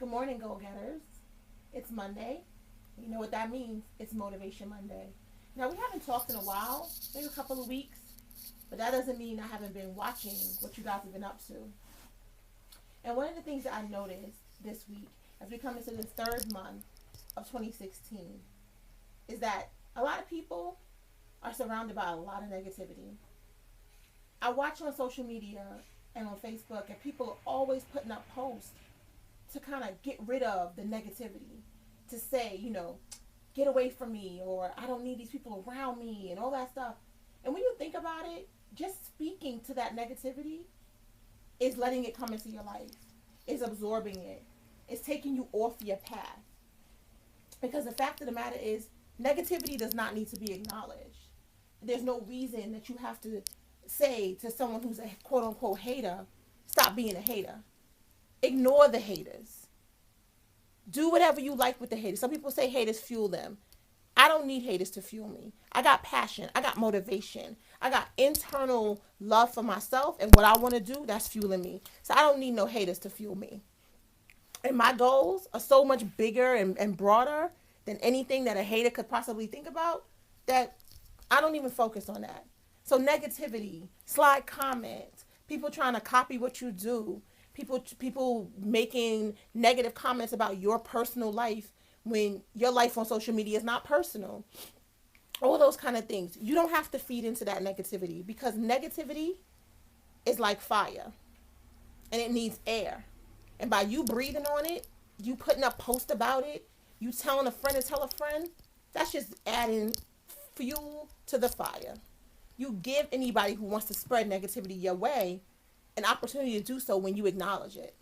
Good morning, goal getters. It's Monday. You know what that means? It's Motivation Monday. Now, we haven't talked in a while, maybe a couple of weeks, but that doesn't mean I haven't been watching what you guys have been up to. And one of the things that I noticed this week, as we come into the third month of 2016, is that a lot of people are surrounded by a lot of negativity. I watch on social media and on Facebook, and people are always putting up posts to kind of get rid of the negativity, to say, get away from me, or I don't need these people around me, and all that stuff. And when you think about it, just speaking to that negativity is letting it come into your life, is absorbing it, is taking you off your path. Because the fact of the matter is, negativity does not need to be acknowledged. There's no reason that you have to say to someone who's a quote unquote hater, stop being a hater. Ignore the haters. Do whatever you like with the haters. Some people say haters fuel them. I don't need haters to fuel me. I got passion. I got motivation. I got internal love for myself and what I want to do, that's fueling me. So I don't need no haters to fuel me. And my goals are so much bigger and broader than anything that a hater could possibly think about that I don't even focus on that. So negativity, slide comments, people trying to copy what you do, people making negative comments about your personal life when your life on social media is not personal. All those kind of things. You don't have to feed into that negativity because negativity is like fire and it needs air. And by you breathing on it, you putting up posts about it, you telling a friend to tell a friend, that's just adding fuel to the fire. You give anybody who wants to spread negativity your way an opportunity to do so when you acknowledge it.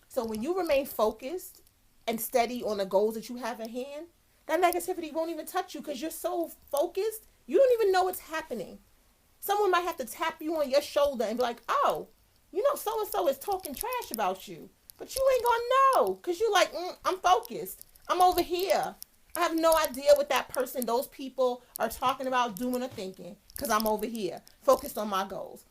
So when you remain focused and steady on the goals that you have at hand, that negativity won't even touch you because you're so focused, you don't even know what's happening. Someone might have to tap you on your shoulder and be like, oh, so-and-so is talking trash about you. But you ain't gonna know because you're like, I'm focused. I'm over here. I have no idea what that person, those people are talking about, doing, or thinking because I'm over here, focused on my goals.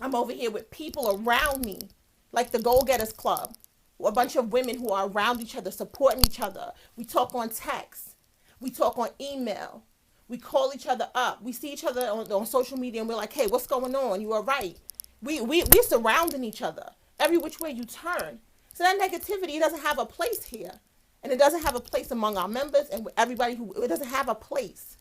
I'm over here with people around me, like the Goal Getters Club, a bunch of women who are around each other, supporting each other. We talk on text. We talk on email. We call each other up. We see each other on social media and we're like, hey, what's going on? You are right. We're surrounding each other every which way you turn. So that negativity doesn't have a place here. And it doesn't have a place among our members and everybody it doesn't have a place.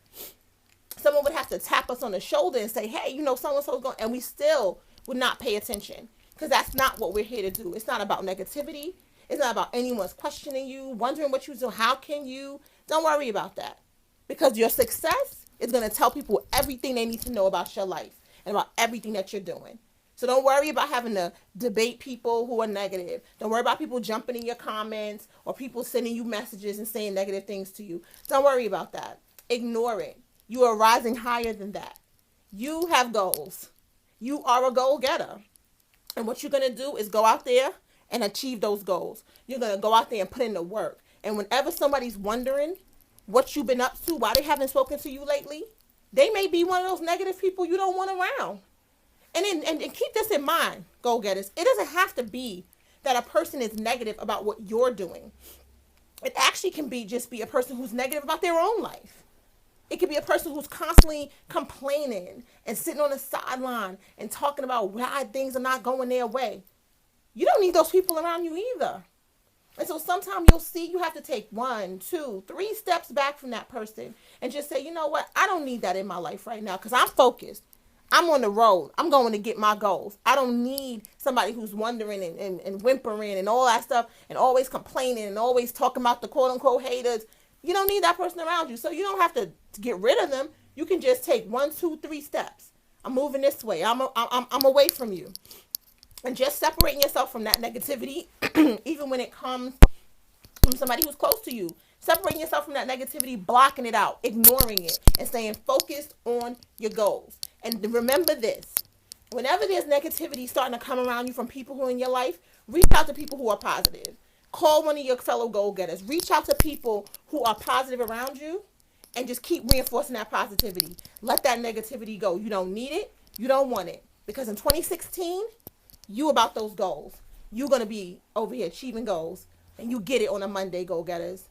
Someone would have to tap us on the shoulder and say, hey, so-and-so's going, and we still would not pay attention because that's not what we're here to do. It's not about negativity. It's not about anyone's questioning you, wondering what you do. How can you? Don't worry about that because your success is going to tell people everything they need to know about your life and about everything that you're doing. So don't worry about having to debate people who are negative. Don't worry about people jumping in your comments or people sending you messages and saying negative things to you. Don't worry about that. Ignore it. You are rising higher than that. You have goals. You are a goal getter. And what you're going to do is go out there and achieve those goals. You're going to go out there and put in the work. And whenever somebody's wondering what you've been up to, why they haven't spoken to you lately, they may be one of those negative people you don't want around. And keep this in mind, goal getters. It doesn't have to be that a person is negative about what you're doing. It actually can just be a person who's negative about their own life. It could be a person who's constantly complaining and sitting on the sideline and talking about why things are not going their way. You don't need those people around you either. And so sometimes you'll see you have to take 1, 2, 3 steps back from that person and just say, you know what? I don't need that in my life right now because I'm focused. I'm on the road. I'm going to get my goals. I don't need somebody who's wondering and whimpering and all that stuff and always complaining and always talking about the quote unquote haters. You don't need that person around you. So you don't have to get rid of them. You can just take 1, 2, 3 steps. I'm moving this way. I'm away from you. And just separating yourself from that negativity, even when it comes from somebody who's close to you. Separating yourself from that negativity, blocking it out, ignoring it, and staying focused on your goals. And remember this. Whenever there's negativity starting to come around you from people who are in your life, reach out to people who are positive. Call one of your fellow goal getters. Reach out to people who are positive around you and just keep reinforcing that positivity. Let that negativity go. You don't need it. You don't want it. Because in 2016, you about those goals. You're going to be over here achieving goals and you get it on a Monday, go getters.